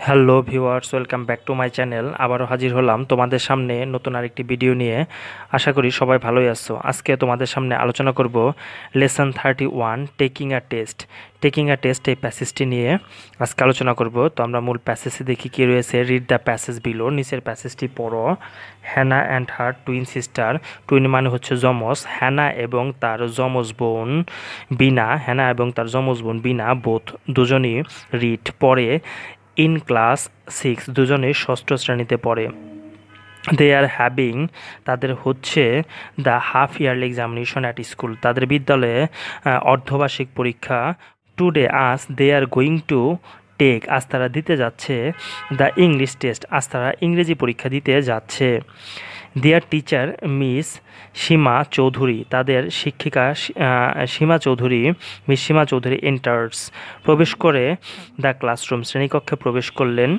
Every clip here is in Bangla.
Hello viewers, welcome back to my channel. আবারও হাজির হলাম তোমাদের সামনে নতুন আরেকটি ভিডিও নিয়ে। আশা করি সবাই ভালোই আছো। আজকে তোমাদের সামনে আলোচনা করব lesson 31 taking a test. Taking a test এই প্যাসেজটি নিয়ে আজকে আলোচনা করব। তো আমরা মূল প্যাসেজে দেখি কী রয়েছে। রিড দ্য প্যাসেজ বিলো, নিচের প্যাসেজটি পড়ো। Hannah and her twin sister, twin মানে হচ্ছে যমজ, হ্যানা এবং তার যমজ বোন বিনা, হ্যানা এবং তার যমজ বোন বিনা বোথ দুজনই রিড পড়ে ইন ক্লাস 6, দুজনেই ষষ্ঠ শ্রেণীতে পড়ে। দে আর হ্যাভিং, তাদের হচ্ছে the half yearly examination at school, তাদের বিদ্যালয়ে অর্ধবার্ষিক পরীক্ষা। টুডে আজ দে আর গোয়িং টু টেক, আজ তারা দিতে যাচ্ছে দ্য ইংলিশ টেস্ট, আজ তারা ইংরেজি পরীক্ষা দিতে যাচ্ছে। দেয়ার টিচার মিস সীমা চৌধুরী, তাদের শিক্ষিকা সীমা চৌধুরী, মিস সীমা চৌধুরী এন্টার্স, প্রবেশ করে দ্য ক্লাসরুম, শ্রেণীকক্ষে প্রবেশ করলেন।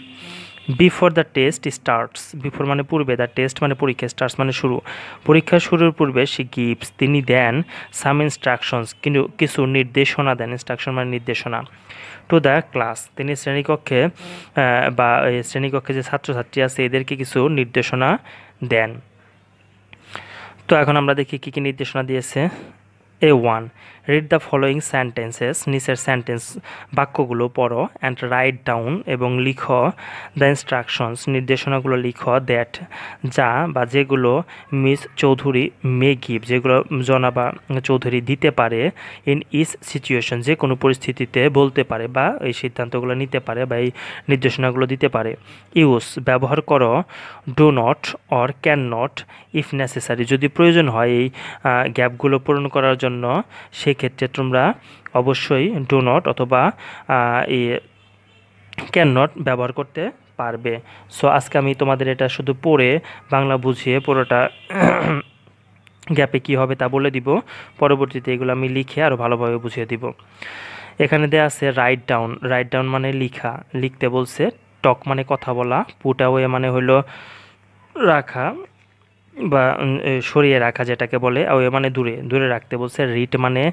Before the test starts, before মানে পূর্বে, দ্য টেস্ট মানে পরীক্ষা, স্টার্টস মানে শুরু, পরীক্ষা শুরুর পূর্বে সে গিভস, তিনি দেন সাম ইনস্ট্রাকশনস, কিন্তু কিছু নির্দেশনা দেন, ইনস্ট্রাকশন মানে নির্দেশনা। টু দ্য ক্লাস, তিনি শ্রেণীকক্ষে বা শ্রেণীকক্ষে যে ছাত্রছাত্রী আছে এদেরকে কিছু নির্দেশনা দেন। তো এখন আমরা দেখি কী কী নির্দেশনা দিয়েছে। A1, read the following sentences, নিচের সেন্টেন্স বাক্যগুলো পড়ো, অ্যান্ড রাইট ডাউন এবং লিখো দ্য ইনস্ট্রাকশনস, নির্দেশনাগুলো লিখো, দ্যাট যা বা যেগুলো মিস চৌধুরী মে গিভ, যেগুলো জনাবা চৌধুরী দিতে পারে, ইন ইস সিচুয়েশন, যে কোনো পরিস্থিতিতে বলতে পারে বা এই সিদ্ধান্তগুলো নিতে পারে বা এই নির্দেশনাগুলো দিতে পারে। ইউজ, ব্যবহার করো, do not or can not if necessary, যদি প্রয়োজন হয় এই গ্যাপগুলো পূরণ করার জন্য, সেক্ষেত্রে তোমরা অবশ্যই ডু নট অথবা ক্যান নট ব্যবহার করতে পারবে। সো আজকে আমি তোমাদের এটা শুধু পড়ে বাংলা বুঝিয়ে পুরোটা গ্যাপে কী হবে তা বলে দিব, পরবর্তীতে এগুলো আমি লিখে আরও ভালোভাবে বুঝিয়ে দিব। এখানে দেওয়া আছে রাইট ডাউন, রাইট ডাউন মানে লিখা, লিখতে বলছে। টক মানে কথা বলা, পুট অ্যাওয়ে মানে হলো রাখা বা সরিয়ে রাখা যেটাকে বলে, অ্যাওয়ে মানে দূরে, দূরে রাখতে বলছে। রিড মানে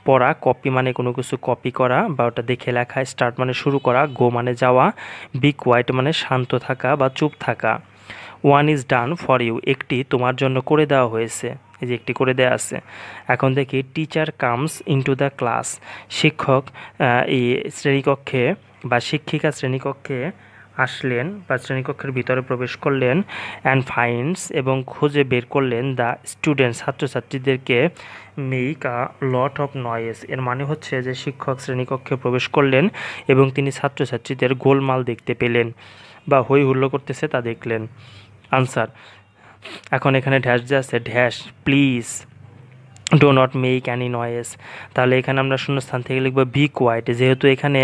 পড়া, কপি মানে কোনো কিছু কপি করা বা ওটা দেখে লেখা, স্টার্ট মানে শুরু করা, গো মানে যাওয়া, বি কোয়াইট মানে শান্ত থাকা বা চুপ থাকা। One is done for you, একটি তোমার জন্য করে দেওয়া হয়েছে, এই যে একটি করে দেওয়া আছে। এখন দেখি teacher comes into the class, শিক্ষক এই শ্রেণীকক্ষে বা শিক্ষিকা শ্রেণীকক্ষে আসলেন বা শ্রেণীকক্ষের ভিতরে প্রবেশ করলেন। অ্যান্ড ফাইন্ডস, এবং খুঁজে বের করলেন দ্য স্টুডেন্ট, ছাত্রছাত্রীদেরকে make a lot of noise, এর মানে হচ্ছে যে শিক্ষক শ্রেণীকক্ষে প্রবেশ করলেন এবং তিনি ছাত্রছাত্রীদের গোলমাল দেখতে পেলেন বা হই হুল্লো করতেছে তা দেখলেন। আনসার, এখন এখানে ড্যাশ যে আছে, dash please do not make any noise, তাহলে এখানে আমরা শূন্যস্থান থেকে লিখব বি কোয়াইট, যেহেতু এখানে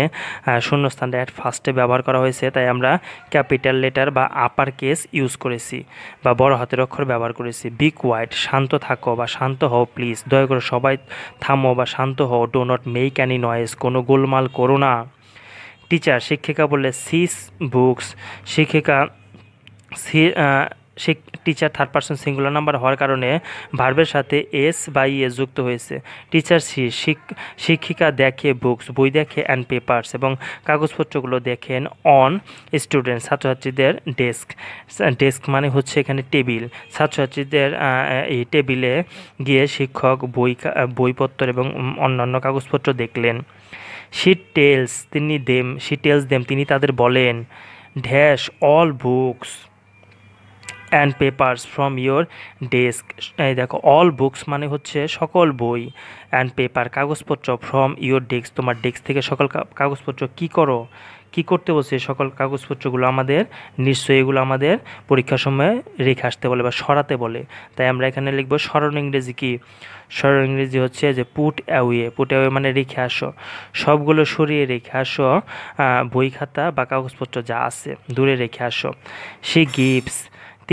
শূন্যস্থানটা অ্যাট ফার্স্টে ব্যবহার করা হয়েছে তাই আমরা ক্যাপিটাল লেটার বা আপার কেস ইউজ করেছি বা বড় হাতের অক্ষর ব্যবহার করেছি। বি কোয়াইট, শান্ত থাকো বা শান্ত হও, প্লিজ দয়া করে সবাই থামো বা শান্ত হও। Do not make any noise, কোনো গোলমাল করো না। টিচার, শিক্ষিকা বললে সিস বুকস, শিক্ষিকা teacher third person singular number হওয়ার কারণে ভার্বের সাথে এস বা ইএস যুক্ত হয়েছে। টিচার শিক্ষিকা দেখে বুকস, বই দেখে, অ্যান্ড পেপার্স এবং কাগজপত্রগুলো দেখেন, অন স্টুডেন্ট ছাত্রছাত্রীদের ডেস্ক, ডেস্ক মানে হচ্ছে এখানে টেবিল, ছাত্রছাত্রীদের এই টেবিলে গিয়ে শিক্ষক বইপত্র এবং অন্যান্য কাগজপত্র দেখলেন। শি টেলস দেম, তিনি তাদের বলেন, dash all books and papers from your desk, এই দেখো অল বুকস মানে হচ্ছে সকল বই, অ্যান্ড পেপার কাগজপত্র, ফ্রম ইয়োর ডেস্ক তোমার ডেস্ক থেকে সকল কাগজপত্র কী করো, কী করতে বলছে, সকল কাগজপত্রগুলো আমাদের নিশ্চয়ই এগুলো আমাদের পরীক্ষার সময় রেখে আসতে বলে বা সরাতে বলে, তাই আমরা এখানে লিখবো সরানো ইংরেজি কি, সরানো ইংরেজি হচ্ছে যে পুট অ্যাওয়ে, পুট অ্যাওয়ে মানে রেখে আসো, সবগুলো সরিয়ে রেখে আসো, বই খাতা বা কাগজপত্র যা আছে দূরে রেখে আসো। শি গিভস,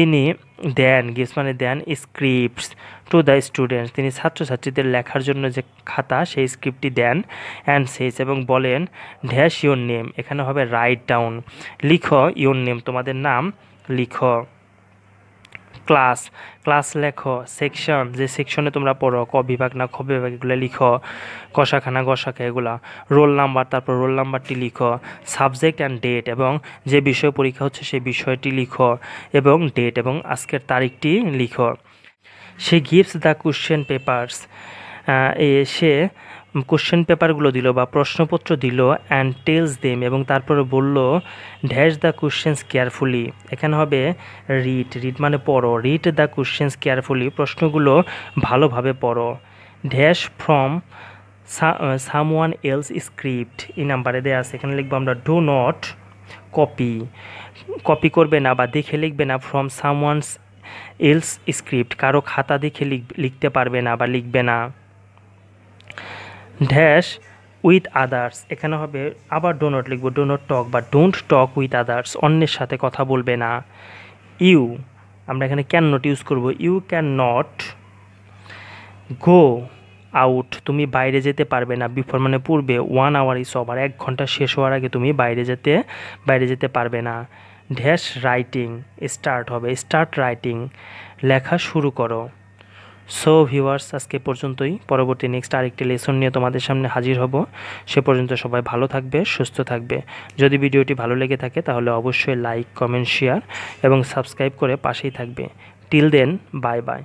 তিনি দেন, গিভস মানে দেন, স্ক্রিপ্টস টু দ্য স্টুডেন্টস, তিনি ছাত্রছাত্রীদের লেখার জন্য যে খাতা সেই স্ক্রিপ্টটি দেন। অ্যান্ড সেজ, এবং বলেন, ড্যাশ ইওর নেম, এখানে হবে রাইট ডাউন, লিখো ইওর নেম তোমাদের নাম লিখো। ক্লাস, ক্লাস লেখো। সেকশন, যে সেকশনে তোমরা পড়ো, ক বিভাগ না খ বিভাগ, এগুলো লিখো। কষাখানা গসাখা এগুলা। রোল নাম্বার, তারপর রোল নাম্বারটি লিখো। সাবজেক্ট অ্যান্ড ডেট, এবং যে বিষয়ে পরীক্ষা হচ্ছে সেই বিষয়টি লিখো এবং ডেট এবং আজকের তারিখটি লিখো। She gives the question papers, সে কোশ্চেন পেপারগুলো দিল বা প্রশ্নপত্র দিল, অ্যান্ড টেলস দেম, এবং তারপরে বলল ড্যাশ দ্য কোশ্চেন্স কেয়ারফুলি। এখানে হবে রিড, রিড মানে পড়ো, রিড দ্য কোশ্চেন্স কেয়ারফুলি, প্রশ্নগুলো ভালোভাবে পড়ো। Dash from someone else script, এই নাম্বারে দেওয়া আছে, এখানে লিখবো আমরা ডু নট কপি, কপি করবে না বা দেখে লিখবে না ফ্রম সামওয়ানস এলস স্ক্রিপ্ট, কারো খাতা দেখে লিখতে পারবে না বা লিখবে না। ড্যাশ উইথ আদার্স, এখানে হবে আবার ডো নট লিখবো, ডো নট টক বা ডোন্ট টক উইথ আদার্স, অন্যের সাথে কথা বলবে না। ইউ, আমরা এখানে ক্যান নট ইউজ করব, you can not go out, তুমি বাইরে যেতে পারবে না, বিফোর মানে পূর্বে, 1 আওয়ার ইজ ওভার, 1 ঘন্টা শেষ হওয়ার আগে তুমি বাইরে যেতে পারবে না। ড্যাশ রাইটিং, স্টার্ট হবে, স্টার্ট রাইটিং, লেখা শুরু করো। সো ভিউয়ার্স, আজকে পর্যন্তই। পরবর্তী নেক্সট আরেকটি লেসন নিয়ে তোমাদের সামনে হাজির হব। সে পর্যন্ত সবাই ভালো থাকবে, সুস্থ থাকবে। যদি ভিডিওটি ভালো লেগে থাকে তাহলে অবশ্যই লাইক, কমেন্ট, শেয়ার এবং সাবস্ক্রাইব করে পাশেই থাকবে। Till then, bye by.